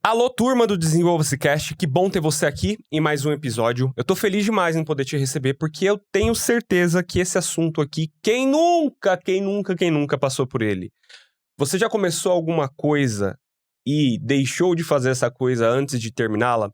Alô, turma do Desenvolva-se Cast, que bom ter você aqui em mais um episódio. Eu tô feliz demais em poder te receber, porque eu tenho certeza que esse assunto aqui, quem nunca passou por ele? Você já começou alguma coisa e deixou de fazer essa coisa antes de terminá-la?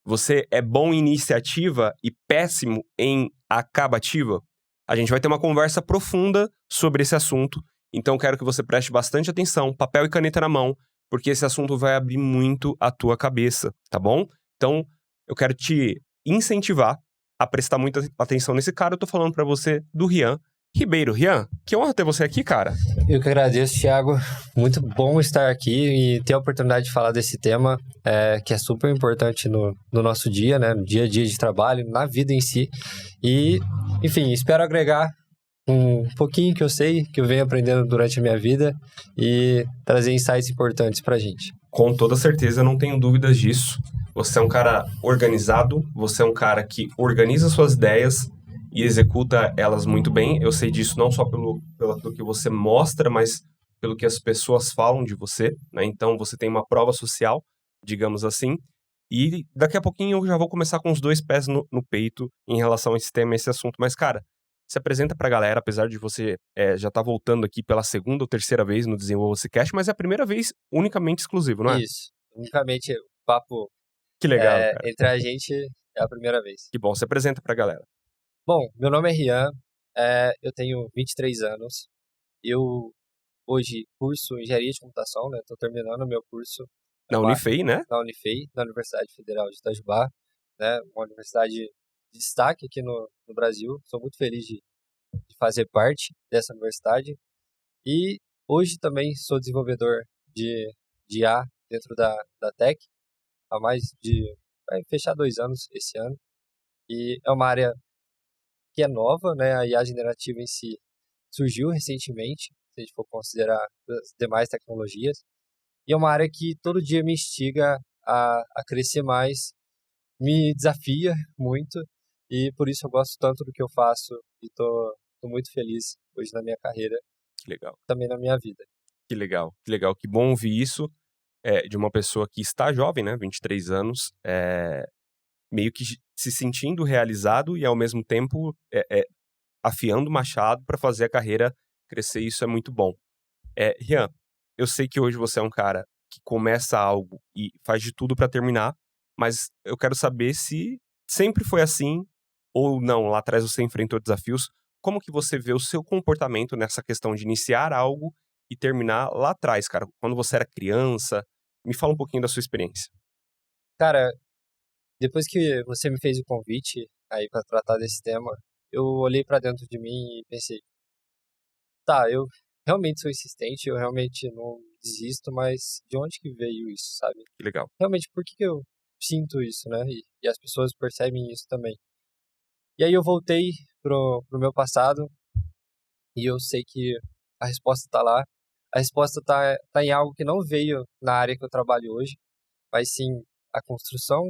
Você é bom em iniciativa e péssimo em acabativa? A gente vai ter uma conversa profunda sobre esse assunto, então quero que você preste bastante atenção, papel e caneta na mão, porque esse assunto vai abrir muito a tua cabeça, tá bom? Então, eu quero te incentivar a prestar muita atenção nesse cara. Eu tô falando pra você do Rian Ribeiro. Rian, que honra ter você aqui, cara. Eu que agradeço, Thiago. Muito bom estar aqui e ter a oportunidade de falar desse tema, que é super importante no nosso dia, né? No dia a dia de trabalho, na vida em si. E, enfim, espero agregar um pouquinho que eu sei, que eu venho aprendendo durante a minha vida e trazer insights importantes pra gente. Com toda certeza, não tenho dúvidas disso. Você é um cara organizado, você é um cara que organiza suas ideias e executa elas muito bem. Eu sei disso não só pelo que você mostra, mas pelo que as pessoas falam de você, né? Então, você tem uma prova social, digamos assim. E daqui a pouquinho eu já vou começar com os dois pés no peito em relação a esse tema, esse assunto. Mas, cara, se apresenta pra galera, apesar de você já estar voltando aqui pela segunda ou terceira vez no Desenvolva-se Cast, mas é a primeira vez unicamente exclusivo, não é? Isso. Unicamente, o papo Que legal, cara. entre a gente é a primeira vez. Que bom, se apresenta pra galera. Bom, meu nome é Rian, eu tenho 23 anos. Eu hoje curso Engenharia de Computação, né? Estou terminando o meu curso Na Unifei, né? na Unifei, na Universidade Federal de Itajubá, né? Uma universidade de destaque aqui no Brasil. Sou muito feliz de fazer parte dessa universidade. E hoje também sou desenvolvedor de IA dentro da Tech, há vai fechar 2 anos esse ano. E é uma área que é nova, né? A IA generativa em si surgiu recentemente, se a gente for considerar as demais tecnologias. E é uma área que todo dia me instiga a crescer mais, me desafia muito, e por isso eu gosto tanto do que eu faço e tô muito feliz hoje na minha carreira, Que legal. também na minha vida. Que legal, que legal. Que bom ouvir isso de uma pessoa que está jovem, né? 23 anos, meio que se sentindo realizado e ao mesmo tempo afiando o machado para fazer a carreira crescer. Isso é muito bom. Rian, eu sei que hoje você é um cara que começa algo e faz de tudo para terminar, mas eu quero saber se sempre foi assim ou não. Lá atrás você enfrentou desafios. Como que você vê o seu comportamento nessa questão de iniciar algo e terminar lá atrás, cara? Quando você era criança, me fala um pouquinho da sua experiência. Cara, depois que você me fez o convite aí para tratar desse tema, eu olhei para dentro de mim e pensei, tá, eu realmente sou insistente, eu realmente não desisto, mas de onde que veio isso, sabe? Que legal. Realmente, por que eu sinto isso, né? E as pessoas percebem isso também. E aí eu voltei pro meu passado e eu sei que a resposta tá lá. A resposta tá em algo que não veio na área que eu trabalho hoje, mas sim a construção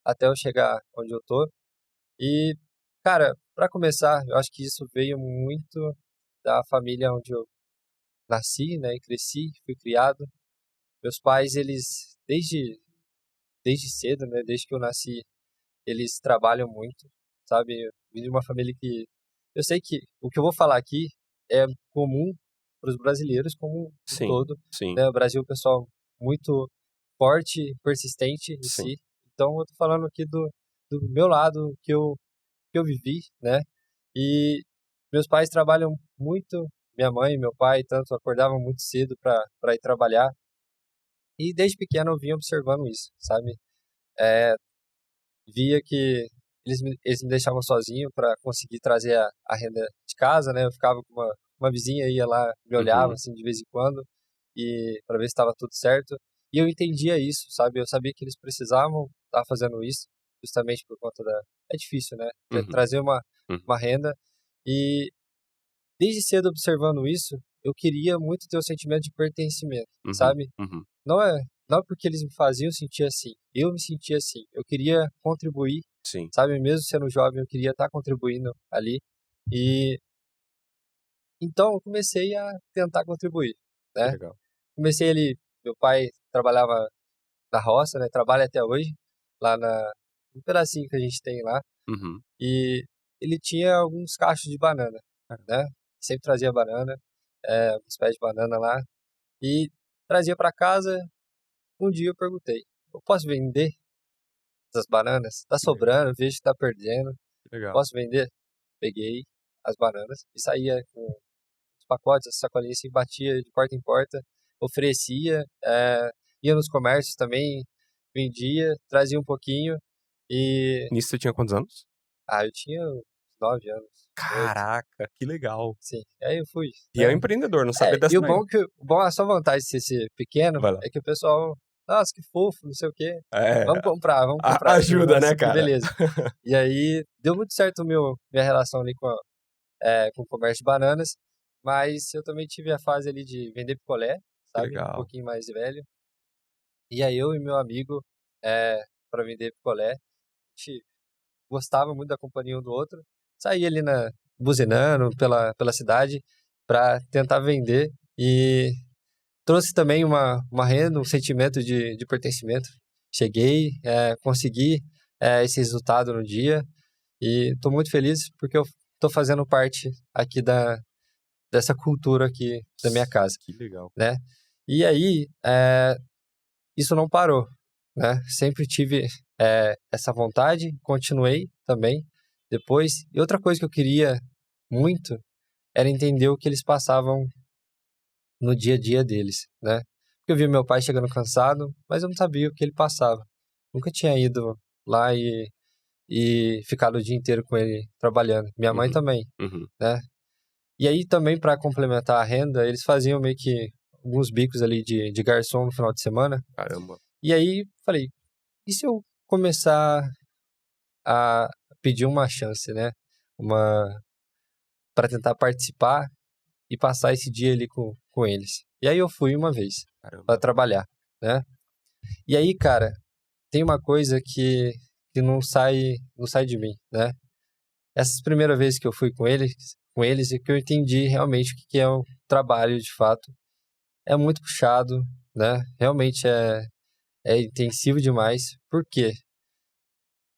até eu chegar onde eu tô. E, cara, para começar, eu acho que isso veio muito da família onde eu nasci, né, e cresci, fui criado. Meus pais, eles desde cedo, né, desde que eu nasci, eles trabalham muito, sabe? Eu vim de uma família que eu sei que o que eu vou falar aqui é comum para os brasileiros como um Sim, todo, sim, né? O Brasil é um pessoal muito forte, persistente em sim. si. Então eu tô falando aqui do meu lado que eu vivi, né? E meus pais trabalham muito, minha mãe e meu pai tanto acordavam muito cedo para ir trabalhar. E desde pequeno eu vinha observando isso, sabe? É, via que eles me deixavam sozinho para conseguir trazer a renda de casa, né? Eu ficava com uma vizinha ia lá, me olhava Uhum. assim de vez em quando e para ver se estava tudo certo. E eu entendia isso, sabe? Eu sabia que eles precisavam estar fazendo isso, justamente por conta da é difícil, né? Uhum. Trazer Uhum. uma renda e desde cedo observando isso, eu queria muito ter o sentimento de pertencimento, Uhum. sabe? Uhum. Não é porque eles me faziam sentir assim. Eu me sentia assim. Eu queria contribuir, Sim. sabe? Mesmo sendo jovem, eu queria estar contribuindo ali. E então eu comecei a tentar contribuir, Que né? legal. Comecei ali, meu pai trabalhava na roça, né? Trabalha até hoje, lá no pedacinho que a gente tem lá. Uhum. E ele tinha alguns cachos de banana, né? Sempre trazia banana, uns pés de banana lá. E trazia para casa. Um dia eu perguntei, eu posso vender essas bananas? Tá sobrando, vejo que tá perdendo. Que legal. Posso vender? Peguei as bananas e saía com os pacotes, as sacolinhas assim, batia de porta em porta, oferecia, ia nos comércios também, vendia, trazia um pouquinho e... Nisso você tinha quantos anos? Eu tinha uns 9 anos, 8, Caraca, que legal. sim. Aí eu fui, E é um né? empreendedor, não sabia dessa E o daí. bom, a só vantagem de ser pequeno Vai lá. é que o pessoal, nossa, que fofo, não sei o quê. É, Vamos comprar. ajuda, né, Nossa, que cara? beleza. E aí, deu muito certo minha relação ali com o comércio de bananas, mas eu também tive a fase ali de vender picolé, Que sabe? Um legal. pouquinho mais velho. E aí eu e meu amigo, para vender picolé, a gente gostava muito da companhia um do outro, saía ali buzinando pela cidade para tentar vender e trouxe também uma renda, um sentimento de pertencimento. Cheguei, consegui esse resultado no dia e estou muito feliz porque eu estou fazendo parte aqui dessa cultura aqui da minha casa, Que legal. né? E aí, isso não parou, né? Sempre tive essa vontade, continuei também depois. E outra coisa que eu queria muito era entender o que eles passavam no dia a dia deles, né? Porque eu via meu pai chegando cansado, mas eu não sabia o que ele passava. Nunca tinha ido lá e ficado o dia inteiro com ele trabalhando. Minha mãe também, Uhum. né? E aí também para complementar a renda, eles faziam meio que alguns bicos ali de garçom no final de semana. Caramba. E aí falei, e se eu começar a pedir uma chance, né? Para tentar participar e passar esse dia ali com eles. E aí eu fui uma vez para Caramba. trabalhar, né? E aí, cara, tem uma coisa que não sai de mim, né? Essas primeiras vezes que eu fui com eles é que eu entendi realmente o que é o trabalho de fato. É muito puxado, né? Realmente é intensivo demais. Por quê?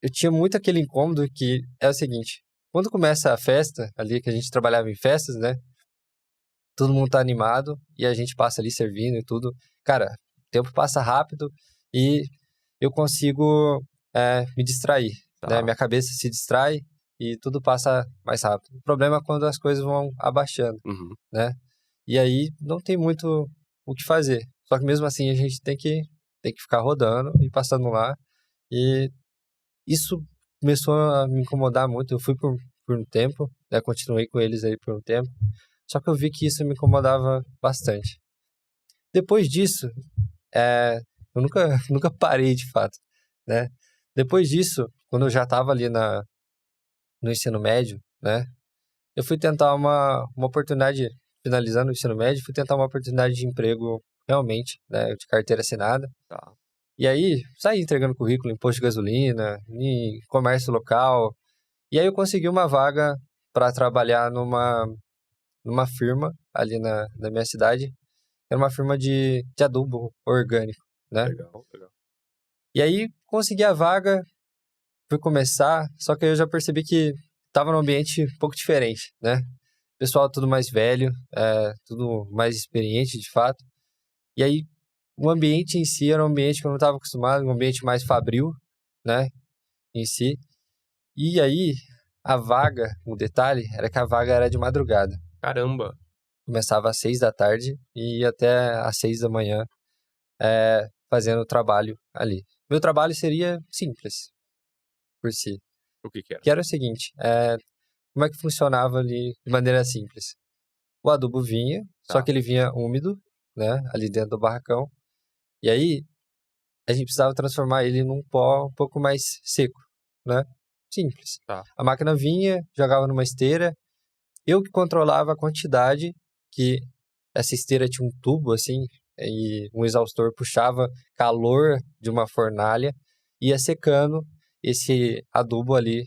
Eu tinha muito aquele incômodo que é o seguinte, quando começa a festa, ali que a gente trabalhava em festas, né? Todo mundo tá animado e a gente passa ali servindo e tudo. Cara, o tempo passa rápido e eu consigo me distrair, né? Tá. Minha cabeça se distrai e tudo passa mais rápido. O problema é quando as coisas vão abaixando, Uhum. né? E aí não tem muito o que fazer. Só que mesmo assim a gente tem que ficar rodando e passando lá. E isso começou a me incomodar muito. Eu fui por um tempo, né? Continuei com eles aí por um tempo. Só que eu vi que isso me incomodava bastante. Depois disso, eu nunca parei de fato, né? Depois disso, quando eu já estava ali no ensino médio, né? Eu fui tentar uma oportunidade, finalizando o ensino médio, fui tentar uma oportunidade de emprego realmente, né? De carteira assinada. Tá. E aí, saí entregando currículo em posto de gasolina, em comércio local. E aí eu consegui uma vaga para trabalhar numa firma ali na minha cidade. Era uma firma de adubo orgânico, né? Legal, legal. E aí consegui a vaga, fui começar, só que aí eu já percebi que estava num ambiente um pouco diferente, né? Pessoal tudo mais velho, tudo mais experiente de fato. E aí o ambiente em si era um ambiente que eu não estava acostumado, um ambiente mais fabril, né? Em si. E aí a vaga, um detalhe, era que a vaga era de madrugada. Caramba. Começava às 6 da tarde e ia até às 6 da manhã fazendo o trabalho ali. Meu trabalho seria simples, por si. O que era? Que era o seguinte, como é que funcionava ali de maneira simples? O adubo vinha, só que ele vinha úmido, né, ali dentro do barracão. E aí, a gente precisava transformar ele num pó um pouco mais seco, né? Simples. Tá. A máquina vinha, jogava numa esteira, eu que controlava a quantidade que essa esteira tinha um tubo assim, e um exaustor puxava calor de uma fornalha, ia secando esse adubo ali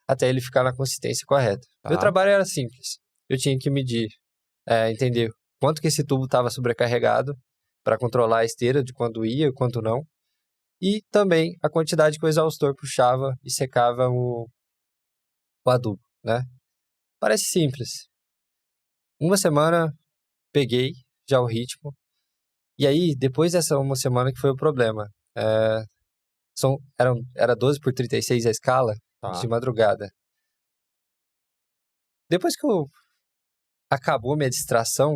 até ele ficar na consistência correta. Tá. Meu trabalho era simples. Eu tinha que medir, entender quanto que esse tubo estava sobrecarregado para controlar a esteira de quando ia e quando não. E também a quantidade que o exaustor puxava e secava o adubo, né? Parece simples. Uma semana, peguei já o ritmo. E aí, depois dessa uma semana que foi o problema. Era 12 por 36 a escala, de madrugada. Depois que acabou minha distração,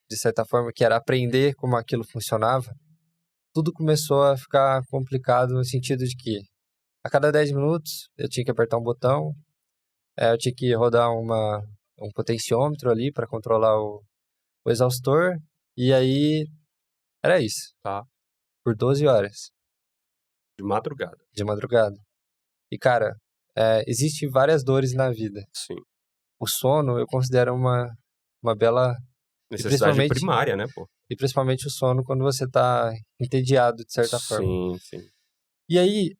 de certa forma, que era aprender como aquilo funcionava, tudo começou a ficar complicado no sentido de que a cada 10 minutos eu tinha que apertar um botão, eu tinha que rodar um potenciômetro ali para controlar o exaustor, e aí era isso. Por 12 horas. De madrugada. De madrugada. E, cara, existem várias dores na vida. Sim. O sono eu considero uma bela... Necessidade primária, né, pô? E principalmente o sono quando você tá entediado, de certa forma. Sim. E aí,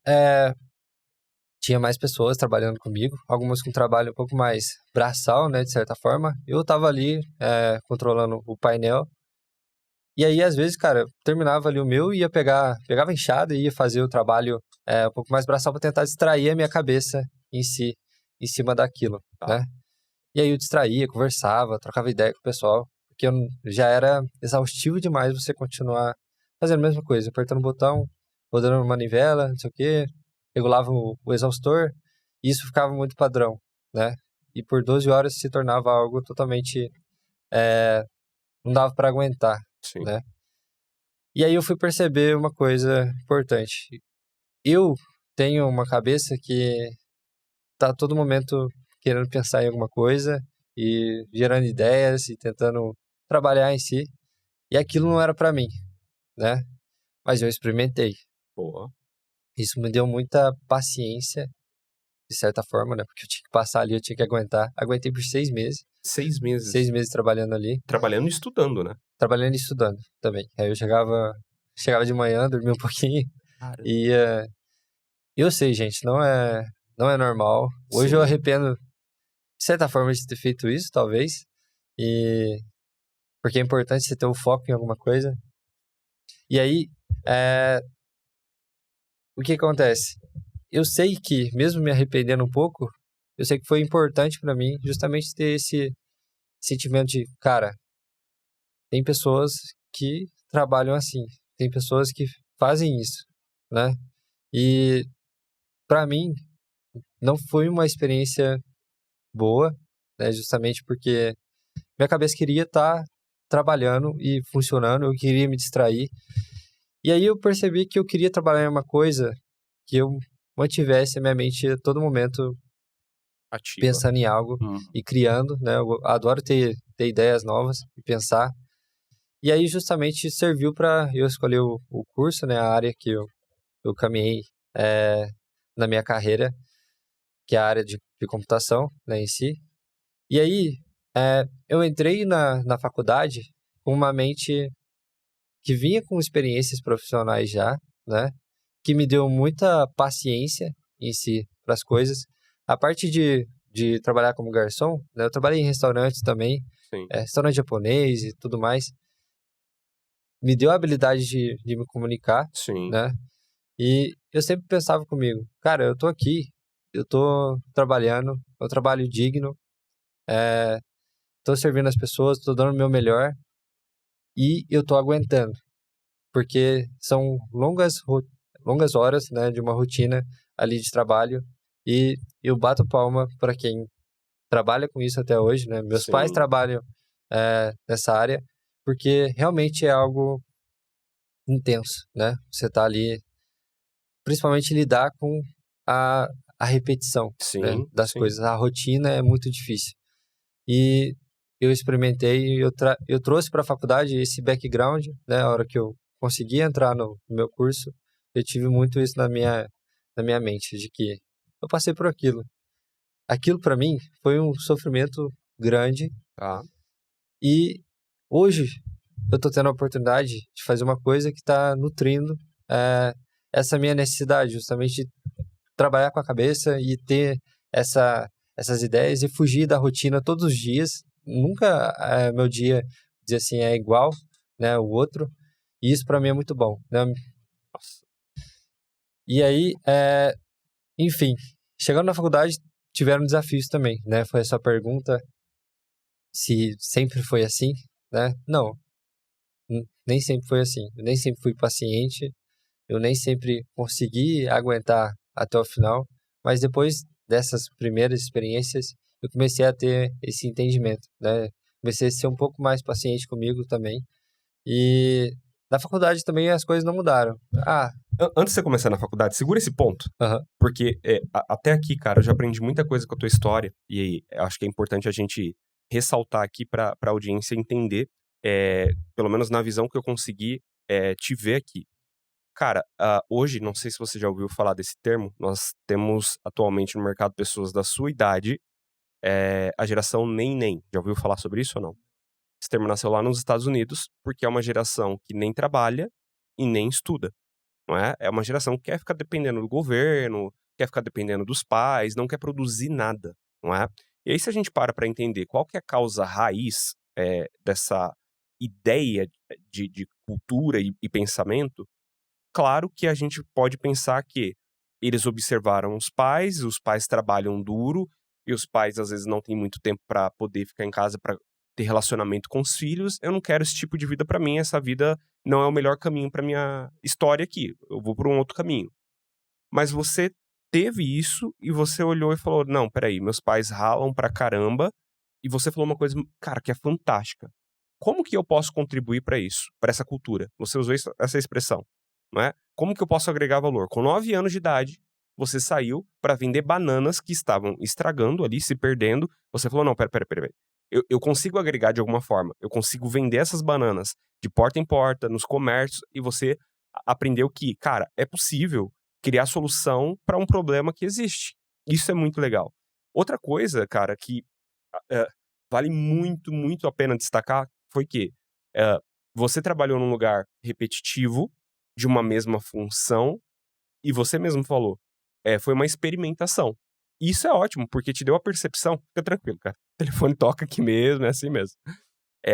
tinha mais pessoas trabalhando comigo, algumas com trabalho um pouco mais braçal, né, de certa forma. Eu tava ali controlando o painel. E aí, às vezes, cara, terminava ali o meu e pegava a enxada e ia fazer o trabalho um pouco mais braçal para tentar distrair a minha cabeça em si, em cima daquilo, né? E aí eu distraía, conversava, trocava ideia com o pessoal, porque já era exaustivo demais você continuar fazendo a mesma coisa, apertando o botão, rodando uma manivela, não sei o quê, regulava o exaustor, e isso ficava muito padrão, né? E por 12 horas se tornava algo totalmente... não dava para aguentar, né? E aí eu fui perceber uma coisa importante. Eu tenho uma cabeça que tá a todo momento querendo pensar em alguma coisa e gerando ideias e tentando trabalhar em si. E aquilo não era para mim, né? Mas eu experimentei. Boa. Isso me deu muita paciência, de certa forma, né? Porque eu tinha que passar ali, eu tinha que aguentar. Aguentei por 6 meses. 6 meses? 6 meses trabalhando ali. Trabalhando e estudando, né? Trabalhando e estudando também. Aí eu chegava de manhã, dormia um pouquinho. Caramba. E eu sei, gente, não é normal. Hoje eu arrependo, de certa forma, de ter feito isso, talvez. Porque é importante você ter o foco em alguma coisa. E aí, o que acontece? Eu sei que, mesmo me arrependendo um pouco, eu sei que foi importante pra mim justamente ter esse sentimento de, cara, tem pessoas que trabalham assim, tem pessoas que fazem isso, né? E pra mim não foi uma experiência boa, né? Justamente porque minha cabeça queria estar trabalhando e funcionando, eu queria me distrair. E aí eu percebi que eu queria trabalhar em uma coisa que eu mantivesse a minha mente a todo momento ativa, pensando em algo e criando, né? Eu adoro ter ideias novas e pensar. E aí justamente serviu para eu escolher o curso, né? A área que eu caminhei na minha carreira, que é a área de computação, né, em si. E aí eu entrei na faculdade com uma mente que vinha com experiências profissionais já, né? Que me deu muita paciência em si para as coisas. A parte de trabalhar como garçom, né? Eu trabalhei em restaurantes também, restaurante japonês e tudo mais. Me deu a habilidade de me comunicar, né? E eu sempre pensava comigo, cara, eu tô aqui, eu tô trabalhando, é um trabalho digno, tô servindo as pessoas, tô dando o meu melhor e eu tô aguentando, porque são longas horas, né, de uma rotina ali de trabalho e eu bato palma para quem trabalha com isso até hoje, né? Meus pais trabalham nessa área porque realmente é algo intenso, né? Você tá ali, principalmente lidar com a repetição, né, das coisas. A rotina é muito difícil. E eu experimentei, eu trouxe para a faculdade esse background, né? A hora que eu consegui entrar no meu curso, eu tive muito isso na minha mente, de que eu passei por aquilo. Aquilo para mim foi um sofrimento grande. E hoje eu tô tendo a oportunidade de fazer uma coisa que está nutrindo essa minha necessidade, justamente de trabalhar com a cabeça e ter essas ideias e fugir da rotina todos os dias. Nunca meu dia, dizer assim, é igual, né, o outro. E isso pra mim é muito bom, né? Nossa. E aí, enfim, chegando na faculdade, tiveram desafios também, né? Foi a sua pergunta se sempre foi assim, né? Não, nem sempre foi assim. Eu nem sempre fui paciente, eu nem sempre consegui aguentar até o final, mas depois dessas primeiras experiências, eu comecei a ter esse entendimento, né? Comecei a ser um pouco mais paciente comigo também. E na faculdade também as coisas não mudaram. Antes de você começar na faculdade, segura esse ponto. Aham. Porque até aqui, cara, eu já aprendi muita coisa com a tua história. E aí, eu acho que é importante a gente ressaltar aqui pra audiência entender, pelo menos na visão que eu consegui te ver aqui. Cara, hoje, não sei se você já ouviu falar desse termo, nós temos atualmente no mercado pessoas da sua idade, a geração nem. Já ouviu falar sobre isso ou não? Esse termo nasceu lá nos Estados Unidos, porque é uma geração que nem trabalha e nem estuda, não é? É uma geração que quer ficar dependendo do governo, quer ficar dependendo dos pais, não quer produzir nada, não é? E aí, se a gente para entender qual que é a causa raiz dessa ideia de cultura e pensamento, claro que a gente pode pensar que eles observaram os pais trabalham duro, e os pais às vezes não têm muito tempo para poder ficar em casa para ter relacionamento com os filhos. Eu não quero esse tipo de vida para mim, essa vida não é o melhor caminho para minha história aqui. Eu vou por um outro caminho. Mas você teve isso e você olhou e falou: "Não, peraí, meus pais ralam pra caramba", e você falou uma coisa, cara, que é fantástica. Como que eu posso contribuir para isso, para essa cultura? Você usou essa expressão, não é? Como que eu posso agregar valor? Com 9 anos de idade, você saiu para vender bananas que estavam estragando ali, se perdendo. Você falou: "Não, pera. Eu consigo agregar de alguma forma. Eu consigo vender essas bananas de porta em porta, nos comércios", e você aprendeu que, cara, é possível criar solução para um problema que existe. Isso é muito legal. Outra coisa, cara, que eh, vale muito a pena destacar foi que eh, você trabalhou num lugar repetitivo, de uma mesma função, e você mesmo falou, foi uma experimentação. Isso é ótimo, porque te deu a percepção, fica tranquilo, cara, o telefone toca aqui mesmo, é assim mesmo.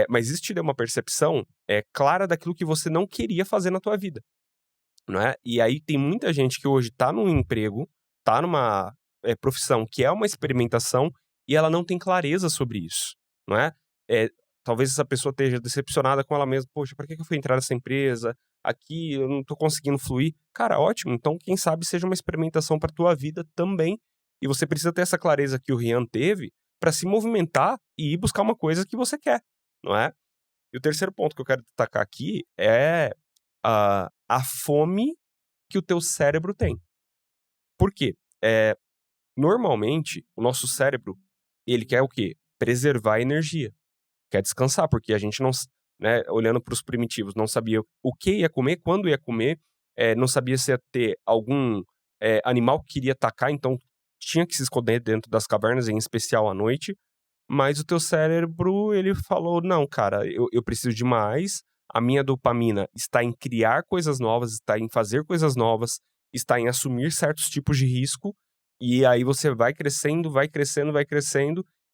Mas isso te deu uma percepção clara daquilo que você não queria fazer na tua vida, não é? E aí tem muita gente que hoje tá num emprego, tá numa profissão que é uma experimentação e ela não tem clareza sobre isso, não é? Talvez essa pessoa esteja decepcionada com ela mesma. Poxa, pra que eu fui entrar nessa empresa? Aqui eu não tô conseguindo fluir. Cara, ótimo. Então, quem sabe seja uma experimentação pra tua vida também. E você precisa ter essa clareza que o Rian teve pra se movimentar e ir buscar uma coisa que você quer, não é? E o terceiro ponto que eu quero destacar aqui é a fome que o teu cérebro tem. Por quê? Normalmente, o nosso cérebro, ele quer o quê? Preservar a energia. Quer descansar, porque a gente não, né, olhando para os primitivos, não sabia o que ia comer, quando ia comer, não sabia se ia ter algum animal que queria atacar, então tinha que se esconder dentro das cavernas, em especial à noite. Mas o teu cérebro, ele falou, não, cara, eu preciso de mais, a minha dopamina está em criar coisas novas, está em fazer coisas novas, está em assumir certos tipos de risco, e aí você vai crescendo,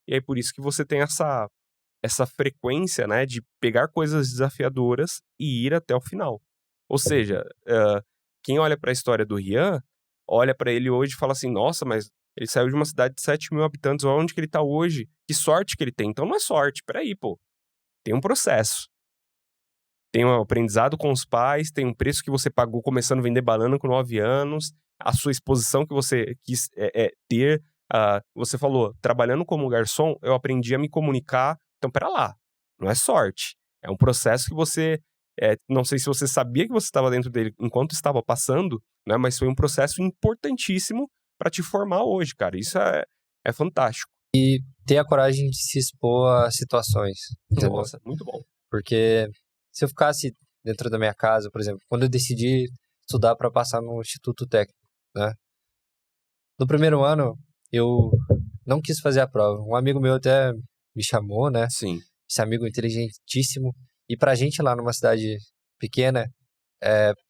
e aí por isso que você tem essa frequência, né, de pegar coisas desafiadoras e ir até o final. Ou seja, quem olha para a história do Rian, olha para ele hoje e fala assim, nossa, mas ele saiu de uma cidade de 7 mil habitantes, olha onde que ele tá hoje, que sorte que ele tem. Então não é sorte, peraí, pô. Tem um processo. Tem um aprendizado com os pais, tem um preço que você pagou começando a vender banana com 9 anos, a sua exposição que você quis ter. Você falou, trabalhando como garçom, eu aprendi a me comunicar. Então, pera lá, não é sorte. É um processo que você, não sei se você sabia que você estava dentro dele enquanto estava passando, né, mas foi um processo importantíssimo para te formar hoje, cara. Isso é fantástico. E ter a coragem de se expor a situações, entendeu? Nossa, muito bom. Porque se eu ficasse dentro da minha casa, por exemplo, quando eu decidi estudar para passar no Instituto Técnico, né? No primeiro ano, eu não quis fazer a prova. Um amigo meu até me chamou, né? Sim. Esse amigo inteligentíssimo. E pra gente lá numa cidade pequena,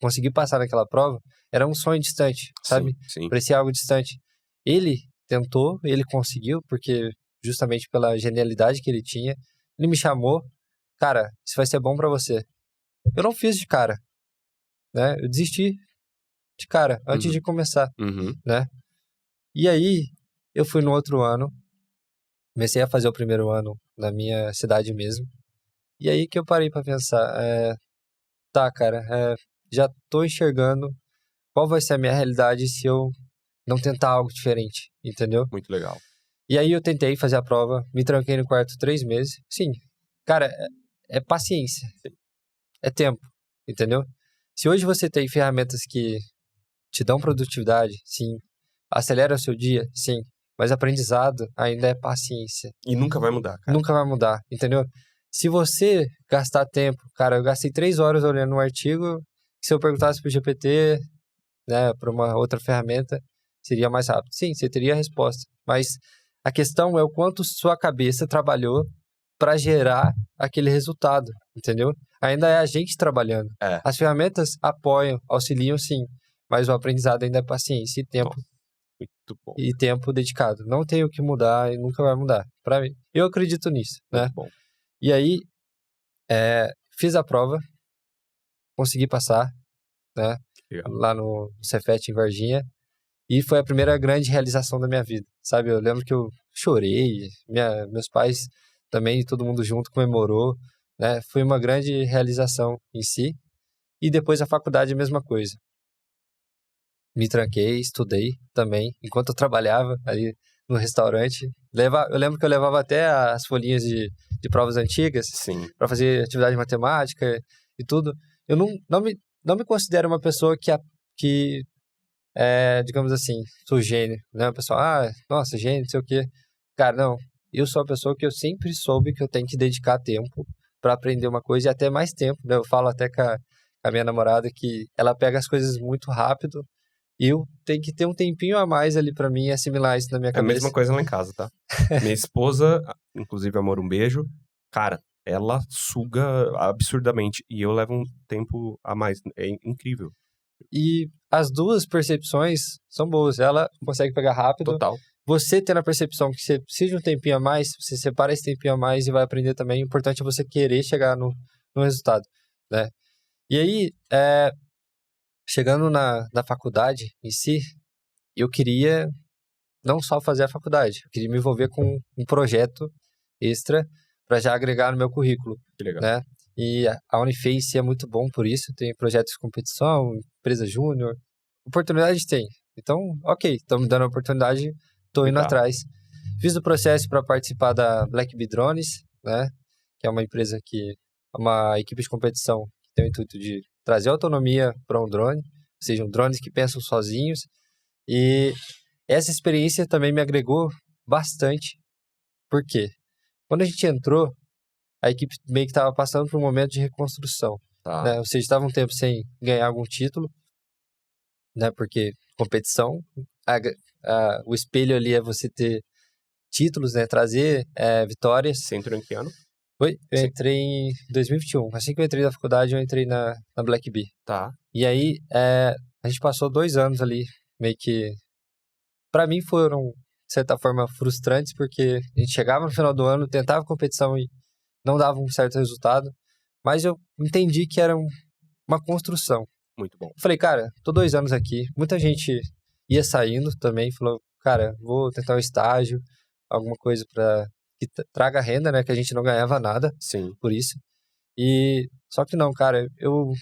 conseguir passar naquela prova era um sonho distante, sabe? Sim. Parecia algo distante. Ele tentou, ele conseguiu, porque justamente pela genialidade que ele tinha, ele me chamou, cara, isso vai ser bom pra você. eu não fiz de cara, né? Eu desisti de cara, antes de começar, né? E aí, eu fui no outro ano, comecei a fazer o primeiro ano na minha cidade mesmo. E aí que eu parei pra pensar, tá, cara, já tô enxergando qual vai ser a minha realidade se eu não tentar algo diferente, entendeu? Muito legal. E aí eu tentei fazer a prova, me tranquei no quarto 3 meses. Sim, cara, é paciência, é tempo, entendeu? Se hoje você tem ferramentas que te dão produtividade, sim, acelera o seu dia, sim, mas aprendizado ainda é paciência. E nunca vai mudar, cara. Nunca vai mudar, entendeu? Se você gastar tempo, cara, eu gastei 3 horas olhando um artigo, se eu perguntasse pro GPT, né, para uma outra ferramenta, seria mais rápido. Sim, você teria a resposta, mas a questão é o quanto sua cabeça trabalhou para gerar aquele resultado, entendeu? Ainda é a gente trabalhando. As ferramentas apoiam, auxiliam, sim, mas o aprendizado ainda é paciência e tempo. Nossa, muito bom. E tempo dedicado. Não tem o que mudar e nunca vai mudar. Para mim, eu acredito nisso, né? Muito bom. E aí, fiz a prova, consegui passar, né? Legal. Lá no Cefet em Varginha. E foi a primeira grande realização da minha vida, sabe? Eu lembro que eu chorei, meus pais também, todo mundo junto comemorou, né? Foi uma grande realização em si. E depois a faculdade, a mesma coisa. Me tranquei, estudei também, enquanto eu trabalhava ali no restaurante. Eu lembro que eu levava até as folhinhas de provas antigas para fazer atividade de matemática e tudo. Eu não me considero uma pessoa que digamos assim, sou gênio, né? O pessoal, nossa, gênio, não sei o quê. Cara, não. Eu sou a pessoa que eu sempre soube que eu tenho que dedicar tempo para aprender uma coisa e até mais tempo, né? Eu falo até com a minha namorada que ela pega as coisas muito rápido e eu tenho que ter um tempinho a mais ali para mim assimilar isso na minha cabeça. É a mesma coisa lá em casa, tá? Minha esposa, inclusive, amor, um beijo. Cara, ela suga absurdamente e eu levo um tempo a mais. É incrível. E as duas percepções são boas. Ela consegue pegar rápido. Total. Você tendo a percepção que você precisa de um tempinho a mais, você separa esse tempinho a mais e vai aprender também. O importante é você querer chegar no resultado, né? E aí, chegando na faculdade em si, eu queria não só fazer a faculdade, eu queria me envolver com um projeto extra para já agregar no meu currículo. Que legal. Né? E a Uniface é muito bom por isso, tem projetos de competição, empresa júnior, oportunidade tem. Então, ok, estão me dando a oportunidade, estou indo atrás. Fiz o processo para participar da Black Bee Drones, né? Que é uma empresa uma equipe de competição que tem o intuito de trazer autonomia para um drone, ou seja, drones que pensam sozinhos. E essa experiência também me agregou bastante. Por quê? Quando a gente entrou, a equipe meio que estava passando por um momento de reconstrução. Né? Ou seja, estava um tempo sem ganhar algum título, né? Porque competição, o espelho ali é você ter títulos, né? Trazer vitórias. Você entrou em que ano? Eu entrei em 2021. Assim que eu entrei na faculdade, eu entrei na Black Bee. Tá. E aí, a gente passou 2 anos ali, meio que... Pra mim foram, de certa forma, frustrantes, porque a gente chegava no final do ano, tentava competição e não dava um certo resultado. Mas eu entendi que era uma construção. Muito bom. Eu falei, cara, tô 2 anos aqui. Muita gente ia saindo também, falou, cara, vou tentar um estágio, alguma coisa que traga renda, né? Que a gente não ganhava nada. Sim. Por isso. Só que não, cara, eu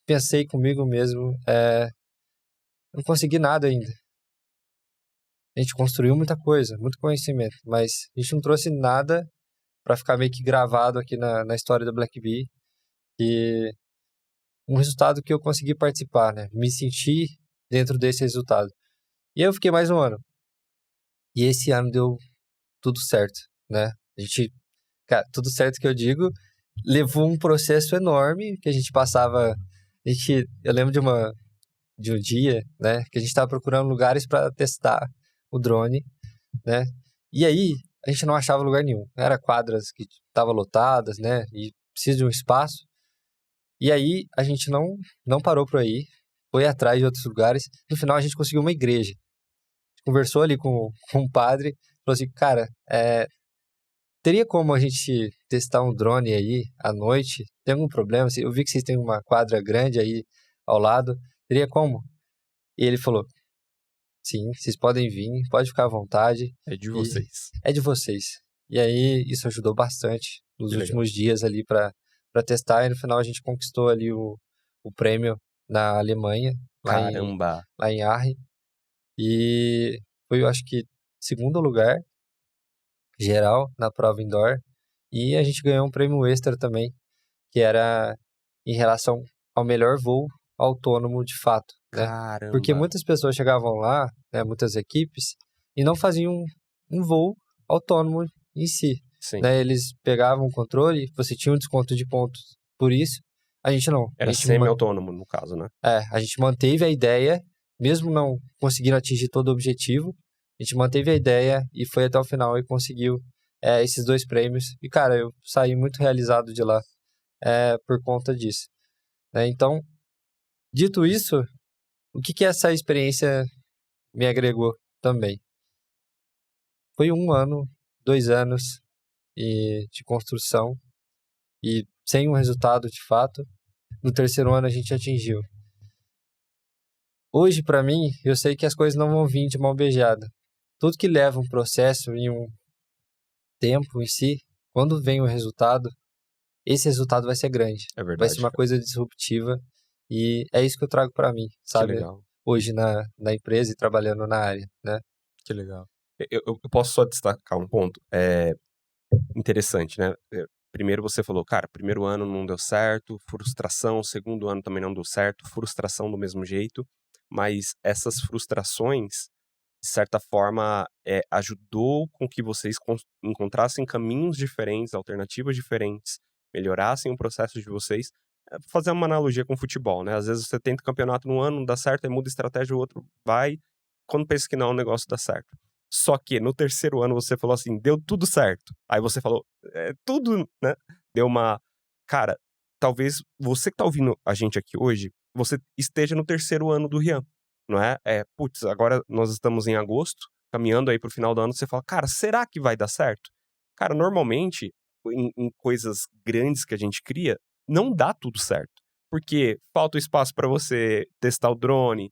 pensei comigo mesmo, não consegui nada ainda. A gente construiu muita coisa, muito conhecimento, mas a gente não trouxe nada para ficar meio que gravado aqui na história da Black Bee. E um resultado que eu consegui participar, né? Me senti dentro desse resultado. E aí eu fiquei mais um ano. E esse ano deu tudo certo, né? A gente, cara, tudo certo que eu digo, levou um processo enorme que a gente passava. Eu lembro de um dia, né? Que a gente estava procurando lugares para testar o drone, né? E aí a gente não achava lugar nenhum. Era quadras que estavam lotadas, né? E precisa de um espaço. E aí a gente não parou por aí, foi atrás de outros lugares. No final a gente conseguiu uma igreja. A gente conversou ali com um padre, falou assim, cara, teria como a gente testar um drone aí à noite? Tem algum problema? Eu vi que vocês têm uma quadra grande aí ao lado. Teria como? E ele falou, sim, vocês podem vir, pode ficar à vontade. É de vocês. É de vocês. E aí, isso ajudou bastante nos Que últimos dias ali para testar. E no final a gente conquistou ali o prêmio na Alemanha, Caramba! lá em Aachen. E foi, eu acho que, segundo lugar geral na prova indoor. E a gente ganhou um prêmio extra também, que era em relação ao melhor voo autônomo de fato, né? Caramba! Porque muitas pessoas chegavam lá, né, muitas equipes, e não faziam um voo autônomo em si. Sim. Né? Eles pegavam o controle, você tinha um desconto de pontos por isso. A gente não. Era semi-autônomo, no caso, né? A gente manteve a ideia, mesmo não conseguindo atingir todo o objetivo, a gente manteve a ideia e foi até o final e conseguiu esses 2 prêmios. E, cara, eu saí muito realizado de lá por conta disso. Né? Então, dito isso, o que essa experiência me agregou também? Foi 1 ano, 2 anos de construção e sem um resultado de fato. No 3º ano a gente atingiu. Hoje, para mim, eu sei que as coisas não vão vir de mão beijada. Tudo que leva um processo e um tempo em si, quando vem o resultado, esse resultado vai ser grande. É verdade. Vai ser uma coisa disruptiva e é isso que eu trago para mim, sabe? Que legal. Hoje na empresa e trabalhando na área, né? Que legal. Eu posso só destacar um ponto interessante, né? Primeiro você falou, cara, 1º ano não deu certo, frustração, 2º ano também não deu certo, frustração do mesmo jeito, mas essas frustrações, de certa forma, ajudou com que vocês encontrassem caminhos diferentes, alternativas diferentes, melhorassem o processo de vocês. Fazer uma analogia com o futebol, né? Às vezes você tenta o campeonato num ano, não dá certo, aí muda a estratégia, o outro vai, quando pensa que não, o negócio dá certo. Só que no 3º ano você falou assim, deu tudo certo. Aí você falou, tudo, né? Deu uma... Cara, talvez você que tá ouvindo a gente aqui hoje, você esteja no 3º ano do Rian, não é? Putz, agora nós estamos em agosto, caminhando aí pro final do ano, você fala, cara, será que vai dar certo? Cara, normalmente, em coisas grandes que a gente cria, não dá tudo certo. Porque falta espaço para você testar o drone,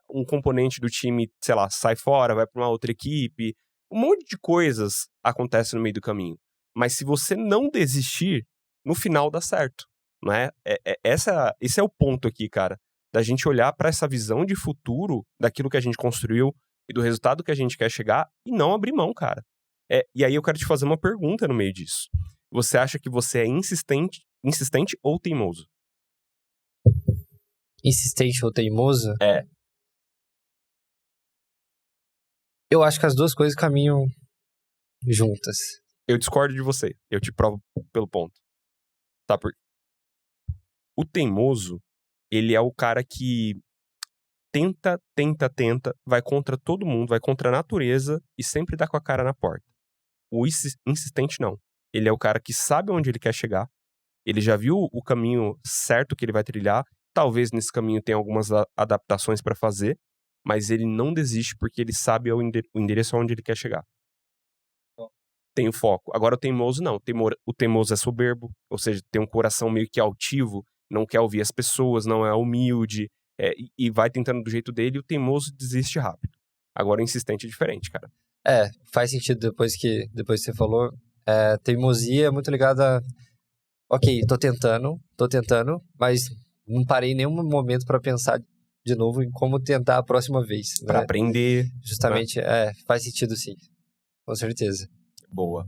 um componente do time, sei lá, sai fora, vai para uma outra equipe. Um monte de coisas acontece no meio do caminho. Mas se você não desistir, no final dá certo, não é? Esse é o ponto aqui, cara, da gente olhar para essa visão de futuro daquilo que a gente construiu e do resultado que a gente quer chegar e não abrir mão, cara. E aí eu quero te fazer uma pergunta no meio disso. Você acha que você é insistente ou teimoso? Insistente ou teimoso? É. Eu acho que as 2 coisas caminham juntas. Eu discordo de você. Eu te provo pelo ponto. Tá? O teimoso, ele é o cara que tenta, vai contra todo mundo, vai contra a natureza e sempre dá com a cara na porta. O insistente não. Ele é o cara que sabe onde ele quer chegar, ele já viu o caminho certo que ele vai trilhar, talvez nesse caminho tenha algumas adaptações para fazer, mas ele não desiste porque ele sabe o endereço aonde ele quer chegar. Tem o foco. Agora o teimoso não. O teimoso é soberbo, ou seja, tem um coração meio que altivo, não quer ouvir as pessoas, não é humilde, e vai tentando do jeito dele, e o teimoso desiste rápido. Agora o insistente é diferente, cara. Faz sentido depois que você falou. Teimosia é muito ligada a... Ok, tô tentando, mas não parei em nenhum momento para pensar de novo em como tentar a próxima vez. Para aprender. Justamente, faz sentido sim. Com certeza. Boa.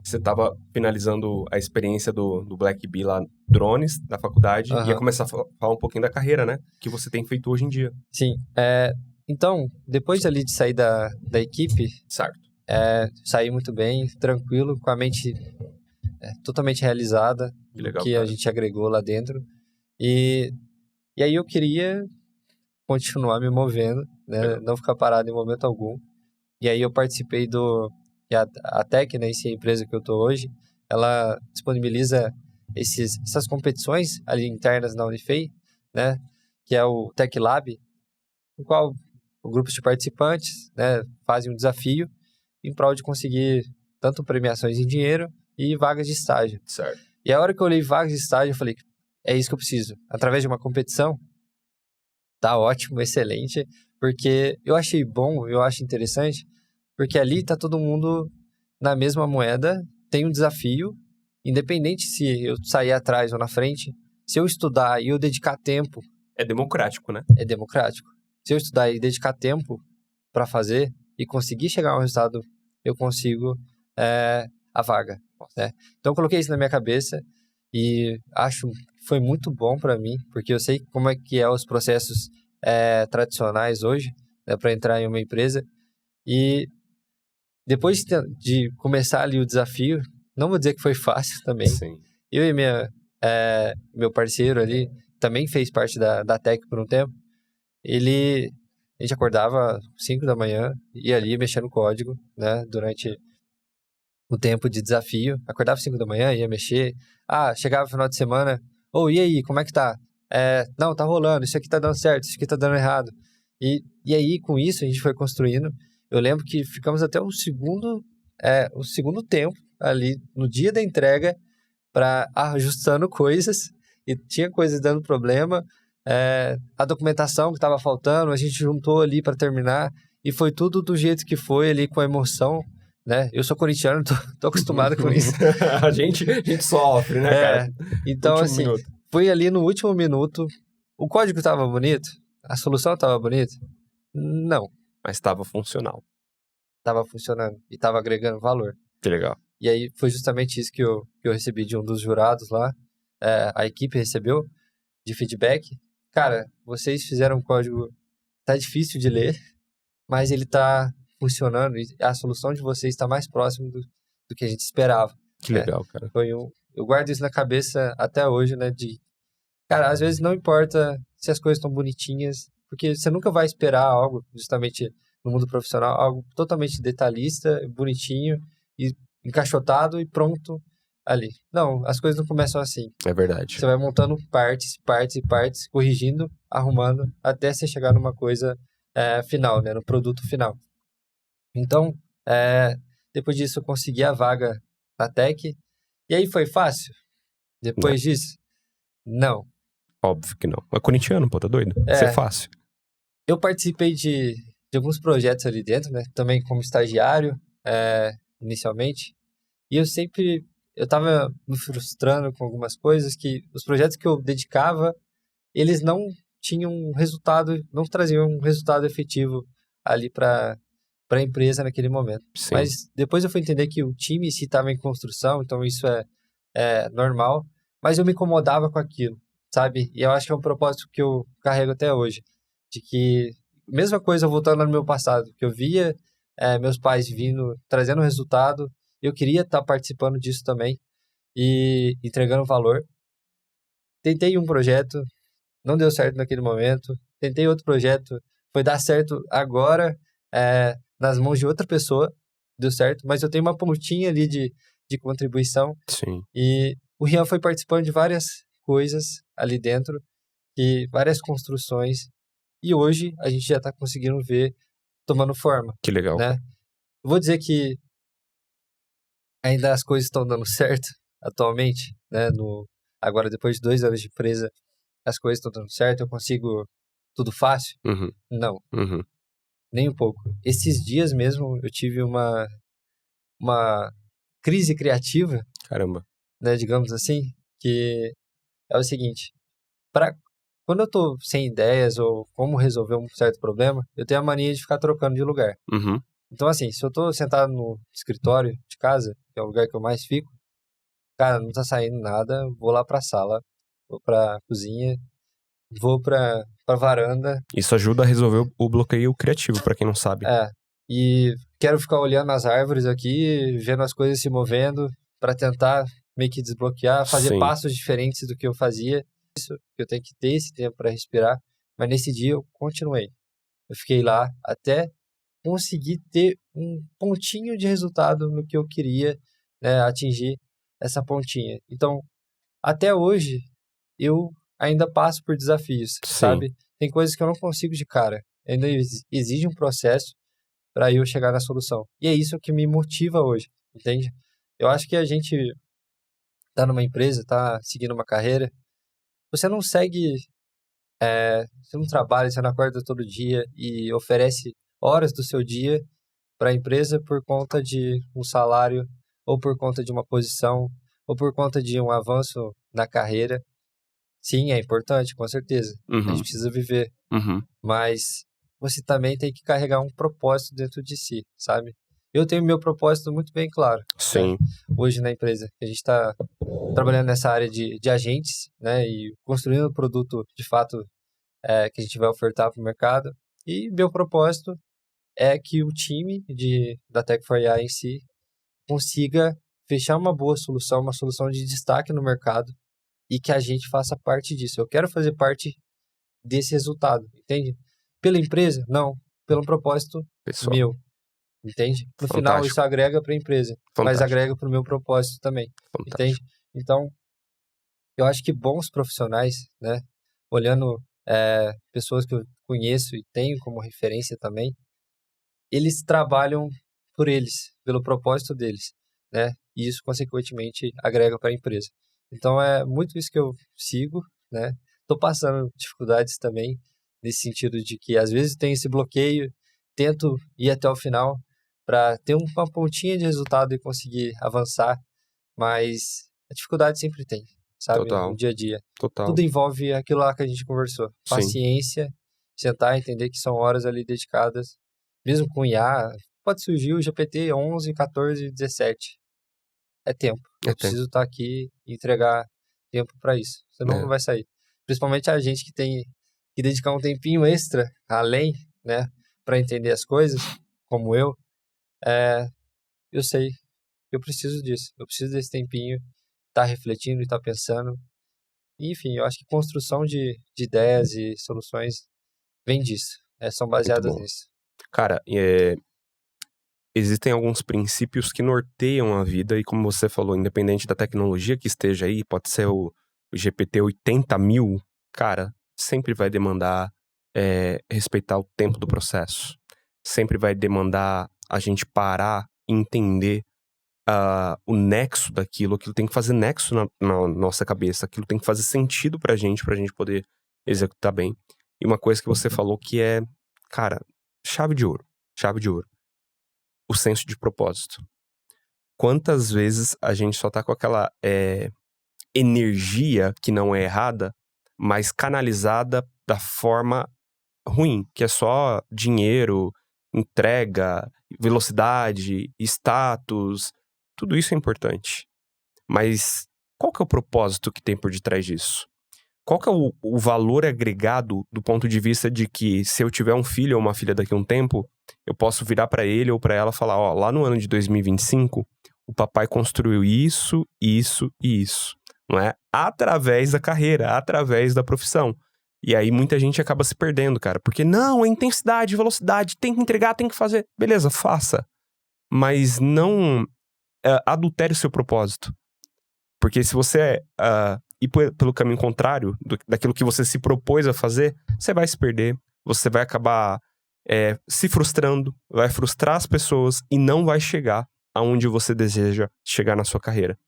Você estava finalizando a experiência do Black Bee lá, drones, da faculdade, e ia começar a falar um pouquinho da carreira, né? Que você tem feito hoje em dia. Sim. Então, depois ali de sair da equipe... Certo. Saí muito bem, tranquilo, com a mente totalmente realizada. Que legal, que cara. A gente agregou lá dentro. E aí eu queria continuar me movendo, né? Não ficar parado em momento algum. E aí eu participei a Tec, né, a empresa que eu tô hoje, ela disponibiliza essas competições ali internas na Unifei, né, que é o Tech Lab, no qual grupos de participantes, né, fazem um desafio em prol de conseguir tanto premiações em dinheiro e vagas de estágio. Certo. E a hora que eu olhei vagas de estágio, eu falei, é isso que eu preciso. Através de uma competição, tá ótimo, excelente, porque eu achei bom, eu acho interessante, porque ali tá todo mundo na mesma moeda, tem um desafio, independente se eu sair atrás ou na frente, se eu estudar e eu dedicar tempo... É democrático, né? É democrático. Se eu estudar e dedicar tempo para fazer e conseguir chegar a um resultado, eu consigo a vaga. Né? Então, eu coloquei isso na minha cabeça e acho que foi muito bom para mim, porque eu sei como é que os processos tradicionais hoje, né, para entrar em uma empresa. E depois de começar ali o desafio, não vou dizer que foi fácil também. Sim. Eu e meu parceiro ali, também fez parte da Tech por um tempo. A gente acordava 5 da manhã, ia ali mexendo no código, né, durante o tempo de desafio. Acordava 5 da manhã, ia mexer. Chegava no final de semana, e aí, como é que tá? Não, tá rolando, isso aqui tá dando certo, isso aqui tá dando errado. E aí, com isso, a gente foi construindo. Eu lembro que ficamos até o segundo tempo ali, no dia da entrega, para ajustando coisas, e tinha coisas dando problema. A documentação que estava faltando, a gente juntou ali para terminar, e foi tudo do jeito que foi ali, com a emoção, né? Eu sou corintiano, tô acostumado com isso. a gente sofre, né, cara? Então, último assim, minuto. foi ali no último minuto. O código estava bonito? A solução estava bonita? Não. Mas estava funcional. Estava funcionando e estava agregando valor. Que legal. E aí foi justamente isso que eu recebi de um dos jurados lá. A equipe recebeu de feedback. Cara, vocês fizeram um código, tá difícil de ler, mas ele tá funcionando e a solução de vocês está mais próximo do que a gente esperava. Que legal, cara. Eu guardo isso na cabeça até hoje, né? Cara, às vezes não importa se as coisas estão bonitinhas, porque você nunca vai esperar algo, justamente no mundo profissional, algo totalmente detalhista, bonitinho e encaixotado e pronto ali. Não, as coisas não começam assim. É verdade. Você vai montando partes, corrigindo, arrumando, até você chegar numa coisa final, né? No produto final. Então, depois disso eu consegui a vaga na Tech. E aí foi fácil? Depois disso? Não. Óbvio que não. É corintiano, pô, tá doido? Isso é fácil. Eu participei de alguns projetos ali dentro, né? Também como estagiário, inicialmente. E eu tava me frustrando com algumas coisas que os projetos que eu dedicava, eles não tinham resultado, não traziam um resultado efetivo ali para a empresa naquele momento. Sim. Mas depois eu fui entender que o time se estava em construção, então isso é normal, mas eu me incomodava com aquilo, sabe? E eu acho que é um propósito que eu carrego até hoje, de que, mesma coisa voltando no meu passado, que eu via meus pais vindo, trazendo resultado, eu queria estar participando disso também e entregando valor. Tentei um projeto, não deu certo naquele momento. Tentei outro projeto, foi dar certo agora, nas mãos de outra pessoa, deu certo. Mas eu tenho uma pontinha ali de contribuição. Sim. E o Rian foi participando de várias coisas ali dentro, e várias construções. E hoje a gente já está conseguindo ver tomando forma. Que legal. Né? Eu vou dizer que ainda as coisas estão dando certo atualmente, né? Agora, depois de 2 anos de empresa, as coisas estão dando certo, eu consigo tudo fácil? Uhum. Não, Uhum. nem um pouco. Esses dias mesmo eu tive uma crise criativa, Caramba. né, digamos assim, que é o seguinte, quando eu tô sem ideias ou como resolver um certo problema, eu tenho a mania de ficar trocando de lugar. Uhum. Então, assim, se eu tô sentado no escritório de casa, que é o lugar que eu mais fico, cara, não tá saindo nada, vou lá pra sala, vou pra cozinha, vou pra varanda. Isso ajuda a resolver o bloqueio criativo, pra quem não sabe. E quero ficar olhando as árvores aqui, vendo as coisas se movendo, pra tentar meio que desbloquear, fazer Sim. passos diferentes do que eu fazia. Isso, eu tenho que ter esse tempo pra respirar. Mas nesse dia eu continuei. Eu fiquei lá até conseguir ter um pontinho de resultado no que eu queria, né, atingir essa pontinha. Então, até hoje, eu ainda passo por desafios, Sim. sabe? Tem coisas que eu não consigo de cara. Ainda exige um processo para eu chegar na solução. E é isso que me motiva hoje, entende? Eu acho que a gente tá numa empresa, tá seguindo uma carreira, você não segue, você não trabalha, você não acorda todo dia e oferece horas do seu dia para a empresa por conta de um salário, ou por conta de uma posição, ou por conta de um avanço na carreira. Sim, é importante, com certeza. A gente precisa viver. Mas você também tem que carregar um propósito dentro de si, sabe? Eu tenho meu propósito muito bem claro. Sim. Né? Hoje na empresa, a gente está trabalhando nessa área de agentes, né? E construindo um produto, de fato, que a gente vai ofertar para o mercado. E meu propósito é que o time da Tech4AI em si consiga fechar uma boa solução, uma solução de destaque no mercado e que a gente faça parte disso. Eu quero fazer parte desse resultado, entende? Pela empresa? Não. Pelo propósito Pessoal. meu, entende? No final, isso agrega para a empresa, mas agrega para o meu propósito também, entende? Então, eu acho que bons profissionais, né? Olhando pessoas que eu conheço e tenho como referência também, eles trabalham por eles, pelo propósito deles, né? E isso, consequentemente, agrega para a empresa. Então, é muito isso que eu sigo, né? Tô passando dificuldades também, nesse sentido de que, às vezes, tem esse bloqueio, tento ir até o final para ter uma pontinha de resultado e conseguir avançar, mas a dificuldade sempre tem, sabe? No dia a dia. Tudo envolve aquilo lá que a gente conversou. Paciência, sentar e entender que são horas ali dedicadas, mesmo com IA, pode surgir o GPT 11, 14, 17. É tempo. Eu preciso estar aqui e entregar tempo para isso. Senão não vai sair. Principalmente a gente que tem que dedicar um tempinho extra, além, né, para entender as coisas, como eu sei que eu preciso disso. Eu preciso desse tempinho, estar refletindo e estar pensando. Enfim, eu acho que construção de ideias e soluções vem disso. São baseadas nisso. Cara, existem alguns princípios que norteiam a vida e, como você falou, independente da tecnologia que esteja aí, pode ser o GPT 80.000, cara, sempre vai demandar respeitar o tempo do processo. Sempre vai demandar a gente parar e entender o nexo daquilo. Aquilo tem que fazer nexo na nossa cabeça. Aquilo tem que fazer sentido pra gente poder executar bem. E uma coisa que você falou que é, cara, chave de ouro. Chave de ouro. O senso de propósito. Quantas vezes a gente só tá com aquela energia que não é errada, mas canalizada da forma ruim, que é só dinheiro, entrega, velocidade, status, tudo isso é importante. Mas qual que é o propósito que tem por detrás disso? Qual que é o valor agregado do ponto de vista de que se eu tiver um filho ou uma filha daqui a um tempo, eu posso virar pra ele ou pra ela e falar, ó, lá no ano de 2025, o papai construiu isso, isso e isso, não é? Através da carreira, através da profissão. E aí muita gente acaba se perdendo, cara, porque não, é intensidade, velocidade, tem que entregar, tem que fazer. Beleza, faça. Mas não adultere o seu propósito. Porque se você ir pelo caminho contrário daquilo que você se propôs a fazer, você vai se perder, você vai acabar se frustrando, vai frustrar as pessoas e não vai chegar aonde você deseja chegar na sua carreira.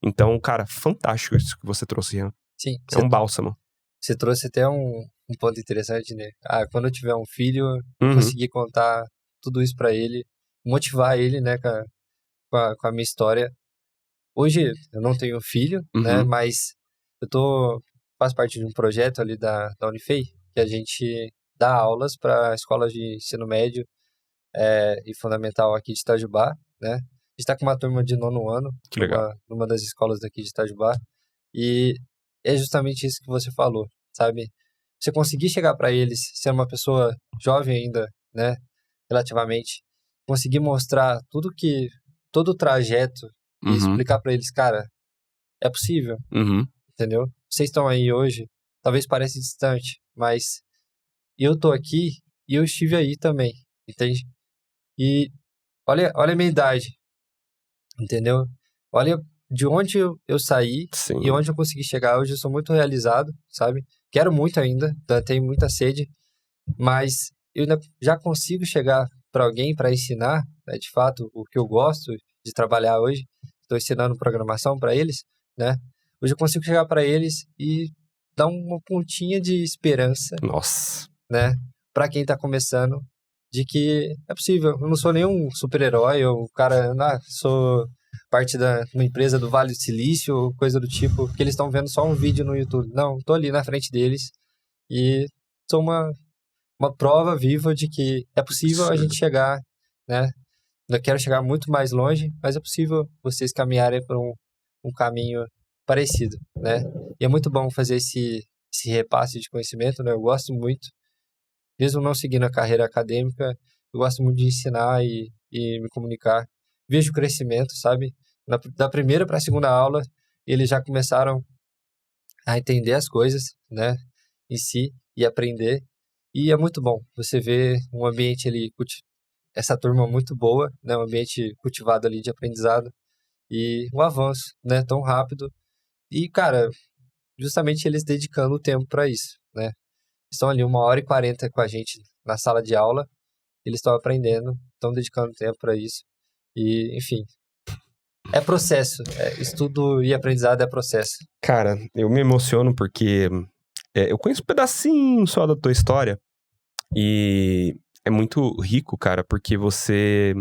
Então, cara, fantástico isso que você trouxe, Ian. Sim. É um bálsamo. Você trouxe até um ponto interessante, né? Quando eu tiver um filho, conseguir contar tudo isso pra ele, motivar ele, né, com a minha história. Hoje, eu não tenho filho, né, mas eu faço parte de um projeto ali da Unifei, que a gente dá aulas para escolas de ensino médio e fundamental aqui de Itajubá, né? A gente está com uma turma de 9º ano, numa das escolas daqui de Itajubá, e é justamente isso que você falou, sabe? Você conseguir chegar para eles, ser uma pessoa jovem ainda, né, relativamente, conseguir mostrar todo o trajeto e explicar para eles, cara, é possível, entendeu? Vocês estão aí hoje, talvez pareça distante, mas eu tô aqui e eu estive aí também, entende? E olha a minha idade, entendeu? Olha de onde eu saí e onde eu consegui chegar. Hoje eu sou muito realizado, sabe? Quero muito ainda, tenho muita sede, mas eu ainda já consigo chegar para alguém para ensinar, né, de fato, o que eu gosto de trabalhar hoje. estou ensinando programação para eles, né? Hoje eu consigo chegar para eles e dar uma pontinha de esperança, Nossa. né? Para quem está começando, de que é possível. Eu não sou nenhum super-herói, ou cara, sou parte da uma empresa do Vale do Silício, ou coisa do tipo, que eles estão vendo só um vídeo no YouTube. Não, tô ali na frente deles e sou uma prova viva de que é possível a gente chegar, né? Eu quero chegar muito mais longe, mas é possível vocês caminharem por um caminho parecido, né? E é muito bom fazer esse repasse de conhecimento, né? Eu gosto muito, mesmo não seguindo a carreira acadêmica, eu gosto muito de ensinar e me comunicar. Vejo o crescimento, sabe? Da primeira para a segunda aula, eles já começaram a entender as coisas, né? Em si, e aprender. E é muito bom você ver um ambiente ali, essa turma muito boa, né? Um ambiente cultivado ali de aprendizado e um avanço, né? Tão rápido. E, cara, justamente eles dedicando o tempo para isso, né? Estão ali 1h40 com a gente na sala de aula, eles estão aprendendo, estão dedicando tempo para isso. E, enfim, é processo. Estudo e aprendizado é processo. Cara, eu me emociono porque eu conheço um pedacinho só da tua história e é muito rico, cara, porque você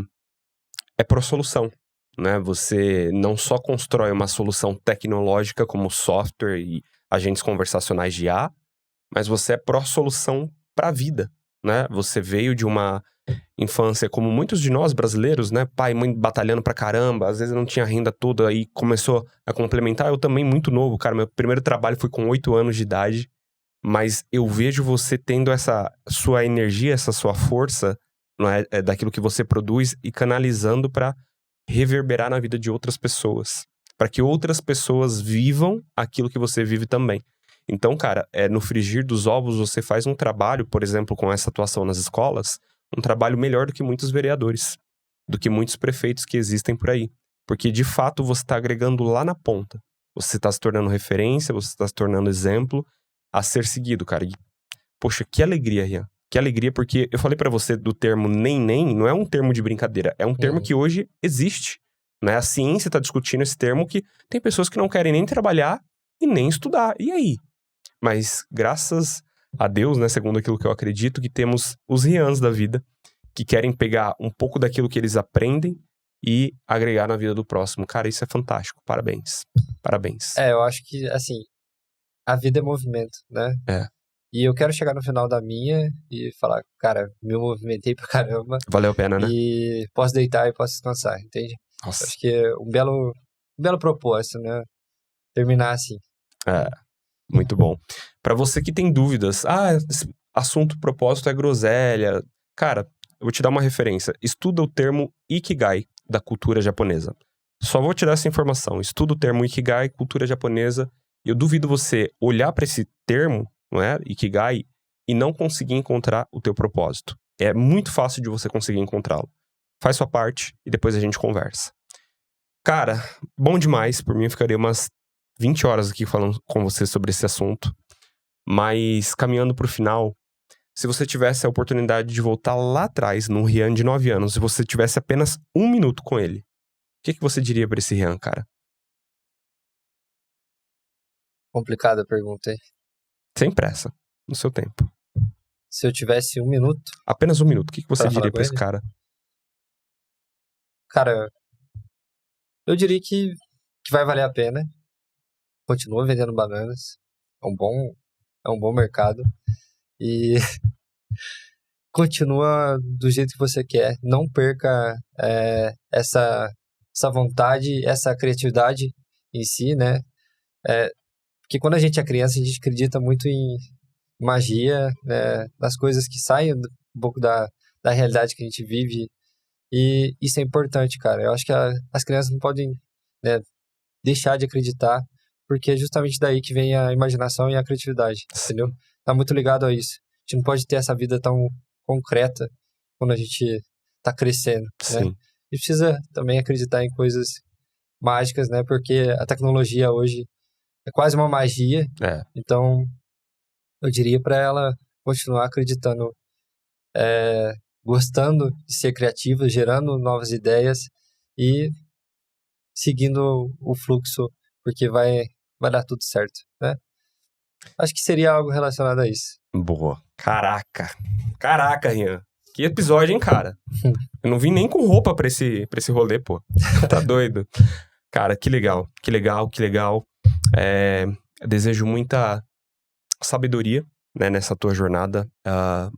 é pró-solução, né? Você não só constrói uma solução tecnológica como software e agentes conversacionais de IA, mas você é pró-solução para a vida, né? Você veio de uma infância, como muitos de nós brasileiros, né? Pai e mãe batalhando pra caramba, às vezes não tinha renda toda, aí começou a complementar. Eu também muito novo, cara, meu primeiro trabalho foi com 8 anos de idade, mas eu vejo você tendo essa sua energia, essa sua força, não é, daquilo que você produz e canalizando pra reverberar na vida de outras pessoas, para que outras pessoas vivam aquilo que você vive também. Então, cara, no frigir dos ovos você faz um trabalho, por exemplo, com essa atuação nas escolas, um trabalho melhor do que muitos vereadores, do que muitos prefeitos que existem por aí. Porque, de fato, você está agregando lá na ponta. Você está se tornando referência, você está se tornando exemplo a ser seguido, cara. E, poxa, que alegria, Rian. Que alegria, porque eu falei pra você do termo nem, não é um termo de brincadeira, é um termo que hoje existe, né? A ciência tá discutindo esse termo que tem pessoas que não querem nem trabalhar e nem estudar. E aí? Mas graças a Deus, né, segundo aquilo que eu acredito, que temos os Rians da vida, que querem pegar um pouco daquilo que eles aprendem e agregar na vida do próximo. Cara, isso é fantástico. Parabéns. Parabéns. Eu acho que, assim, a vida é movimento, né? E eu quero chegar no final da minha e falar, cara, me movimentei pra caramba. Valeu a pena, né? E posso deitar e posso descansar, entende? Nossa. Acho que é um belo propósito, né? Terminar assim. Muito bom. Pra você que tem dúvidas, esse assunto propósito é groselha. Cara, eu vou te dar uma referência. Estuda o termo Ikigai da cultura japonesa. Só vou te dar essa informação. Estuda o termo Ikigai, cultura japonesa. E eu duvido você olhar pra esse termo, não é? Ikigai, e não conseguir encontrar o teu propósito. É muito fácil de você conseguir encontrá-lo. Faz sua parte e depois a gente conversa. Cara, bom demais. Por mim, eu ficaria umas 20 horas aqui falando com você sobre esse assunto. Mas, caminhando pro final, se você tivesse a oportunidade de voltar lá atrás, num Rian de 9 anos, se você tivesse apenas 1 minuto com ele, o que você diria pra esse Rian, cara? Complicada a pergunta, hein? Sem pressa, no seu tempo. Se eu tivesse 1 minuto... Apenas 1 minuto, o que você pra diria falar pra com esse ele? cara? Cara, eu diria que vai valer a pena. Continua vendendo bananas. É um bom mercado. E continua do jeito que você quer. Não perca essa vontade, essa criatividade em si, né? Porque quando a gente é criança, a gente acredita muito em magia, né? Nas coisas que saem um pouco da realidade que a gente vive. E isso é importante, cara. Eu acho que as crianças não podem, né, deixar de acreditar, porque é justamente daí que vem a imaginação e a criatividade, entendeu? Tá muito ligado a isso. A gente não pode ter essa vida tão concreta quando a gente tá crescendo, né? Sim. E precisa também acreditar em coisas mágicas, né? Porque a tecnologia hoje é quase uma magia. Então, eu diria para ela continuar acreditando, gostando de ser criativa, gerando novas ideias e seguindo o fluxo, porque vai dar tudo certo, né? Acho que seria algo relacionado a isso. Boa. Caraca, Rian. Que episódio, hein, cara? Eu não vim nem com roupa pra esse rolê, pô. Tá doido. Cara, que legal. Eu desejo muita sabedoria, né, nessa tua jornada.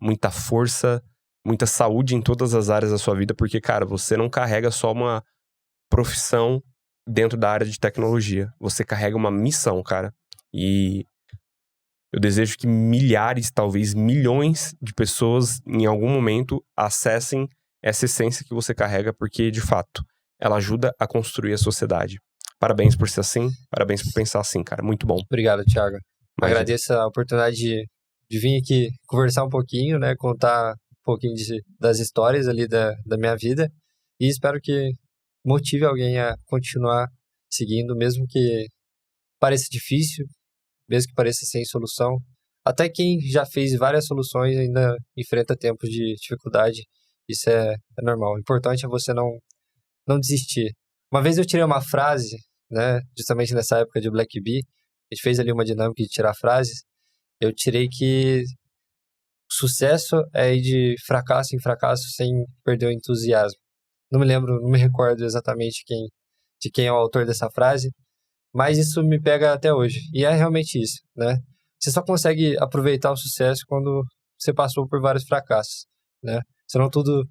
Muita força, muita saúde em todas as áreas da sua vida. Porque, cara, você não carrega só uma profissão dentro da área de tecnologia. Você carrega uma missão, cara. E eu desejo que milhares, talvez milhões de pessoas, em algum momento, acessem essa essência que você carrega, porque, de fato, ela ajuda a construir a sociedade. Parabéns por ser assim, parabéns por pensar assim, cara. Muito bom. Obrigado, Thiago. Agradeço a oportunidade de vir aqui conversar um pouquinho, né? Contar um pouquinho das histórias ali da minha vida. E espero que motive alguém a continuar seguindo, mesmo que pareça difícil, mesmo que pareça sem solução. Até quem já fez várias soluções ainda enfrenta tempos de dificuldade. Isso é normal. O importante é você não desistir. Uma vez eu tirei uma frase, né, justamente nessa época de Black Bee, a gente fez ali uma dinâmica de tirar frases. Eu tirei que sucesso é ir de fracasso em fracasso sem perder o entusiasmo. Não me recordo exatamente de quem é o autor dessa frase, mas isso me pega até hoje. E é realmente isso, né? Você só consegue aproveitar o sucesso quando você passou por vários fracassos, né? Senão o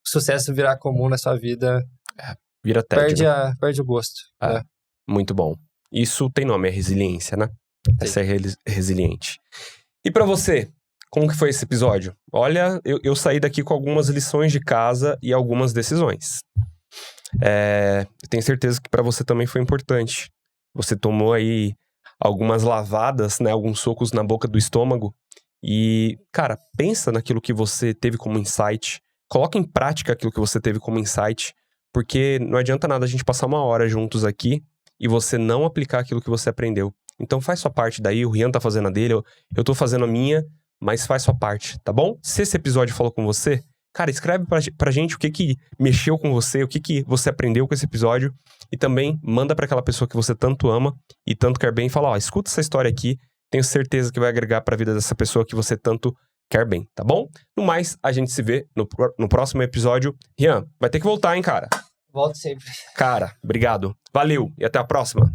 sucesso virar comum na sua vida, vira tédio, perde o gosto, né? Muito bom. Isso tem nome, é resiliência, né? Essa é resiliente. E pra você, como que foi esse episódio? Olha, eu saí daqui com algumas lições de casa e algumas decisões. Eu tenho certeza que pra você também foi importante. Você tomou aí algumas lavadas, né? Alguns socos na boca do estômago. E, cara, pensa naquilo que você teve como insight. Coloca em prática aquilo que você teve como insight. Porque não adianta nada a gente passar uma hora juntos aqui e você não aplicar aquilo que você aprendeu. Então faz sua parte daí, o Rian tá fazendo a dele, eu tô fazendo a minha, mas faz sua parte, tá bom? Se esse episódio falou com você, cara, escreve pra gente o que mexeu com você, o que você aprendeu com esse episódio. E também manda pra aquela pessoa que você tanto ama e tanto quer bem e fala, escuta essa história aqui, tenho certeza que vai agregar pra vida dessa pessoa que você tanto quer bem, tá bom? No mais, a gente se vê no próximo episódio. Rian, vai ter que voltar, hein, cara? Volto sempre. Cara, obrigado. Valeu e até a próxima.